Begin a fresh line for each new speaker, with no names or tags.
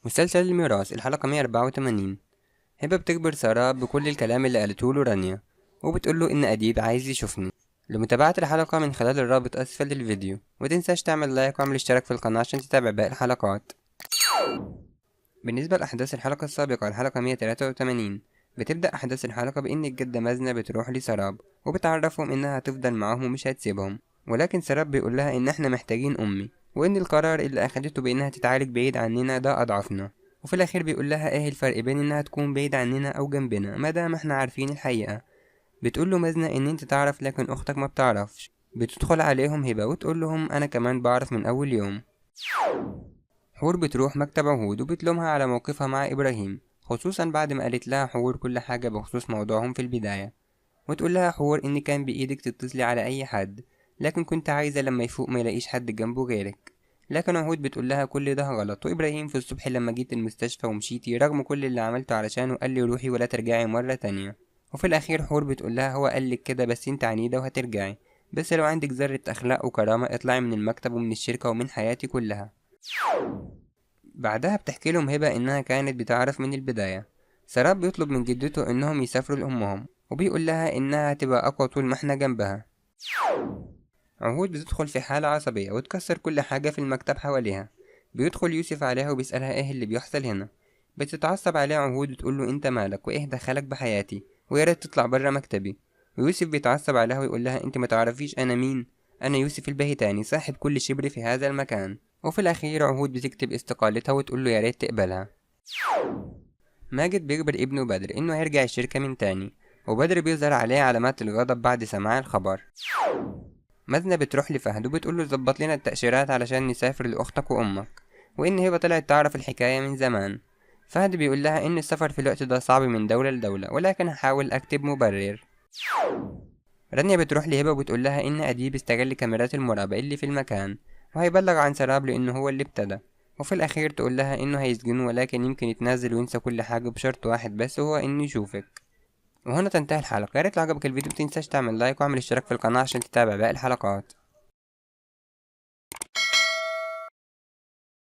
مسلسل الميراث الحلقة 184. هبة بتخبر سارة بكل الكلام اللي قالته له رانيا، وبتقوله إن أديب عايز يشوفني. لمتابعة الحلقة من خلال الرابط أسفل الفيديو، ومتنساش تعمل لايك واعمل اشتراك في القناة عشان تتابع باقي الحلقات. بالنسبة لأحداث الحلقة السابقة الحلقة 183، بتبدأ أحداث الحلقة بإن الجدة مازنة بتروح لسراب وبتعرفهم إنها هتفضل معاهم ومش هتسيبهم، ولكن سراب بيقولها إن إحنا محتاجين أمي، وإن القرار اللي أخدته بإنها تتعالج بعيد عننا ده أضعفنا. وفي الأخير بيقولها إيه الفرق بين إنها تكون بعيد عننا أو جنبنا مادام إحنا عارفين الحقيقة. بتقوله مازنة إن أنت تعرف لكن أختك ما بتعرفش. بتدخل عليهم هبة وتقول لهم أنا كمان بعرف من أول يوم. حور بتروح مكتب عهود وبتلومها على موقفها مع إبراهيم، خصوصا بعد ما قالت لها حور كل حاجة بخصوص موضوعهم في البداية. وتقول لها حور إن كان بإيدك تتصلي على أي حد، لكن كنت عايزة لما يفوق ما يلاقيش حد جنبه غيرك. لكن عهود بتقول لها كل ده غلط، وإبراهيم في الصبح لما جيت المستشفى ومشيتي رغم كل اللي عملته علشانه قال لي روحي ولا ترجعي مرة تانية. وفي الأخير حور بتقول لها هو قالك كده بس انت عنيدة وهترجعي، بس لو عندك ذرة أخلاق وكرامة اطلعي من المكتب ومن الشركة ومن حياتي كلها. بعدها بتحكي لهم هبة إنها كانت بتعرف من البداية. سراب بيطلب من جدته إنهم يسافروا لأمهم، وبيقول لها إنها هتبقى أقوى طول ما إحنا جنبها. عهود بتدخل في حالة عصبية وتكسر كل حاجة في المكتب حواليها. بيدخل يوسف عليها وبيسألها إيه اللي بيحصل هنا. بتتعصب عليه عهود وتقوله أنت مالك وإيه دخلك بحياتي ويا ريت تطلع برا مكتبي. ويوسف بيتعصب عليها ويقول لها أنت ما تعرفيش أنا مين. أنا يوسف البهتاني صاحب كل شبر في هذا المكان. وفي الأخير عهود بتكتب استقالتها وتقوله يا ريت تقبلها. ماجد بيخبر ابنه بدر إنه هيرجع الشركة من تاني، وبدر بيظهر عليه علامات الغضب بعد سماع الخبر. مازنة بتروح لفهد وبتقوله ظبط لنا التأشيرات علشان نسافر لأختك وأمك، وإن هبة طلعت تعرف الحكاية من زمان. فهد بيقول لها إن السفر في الوقت ده صعب من دولة لدولة، ولكن هحاول أكتب مبرر. رانيا بتروح لهبة وبتقول لها إن أديب استغل كاميرات المراقبة اللي في المكان، وهيبلغ عن سراب لأنه هو اللي ابتدى. وفي الأخير تقول لها إنه هيسجنه ولكن يمكن يتنازل وينسى كل حاجة بشرط واحد بس، وهو إنه يشوفك. وهنا تنتهي الحلقة. ياريت لو عجبك الفيديو متنساش تعمل لايك واعمل اشتراك في القناة عشان تتابع باقي الحلقات.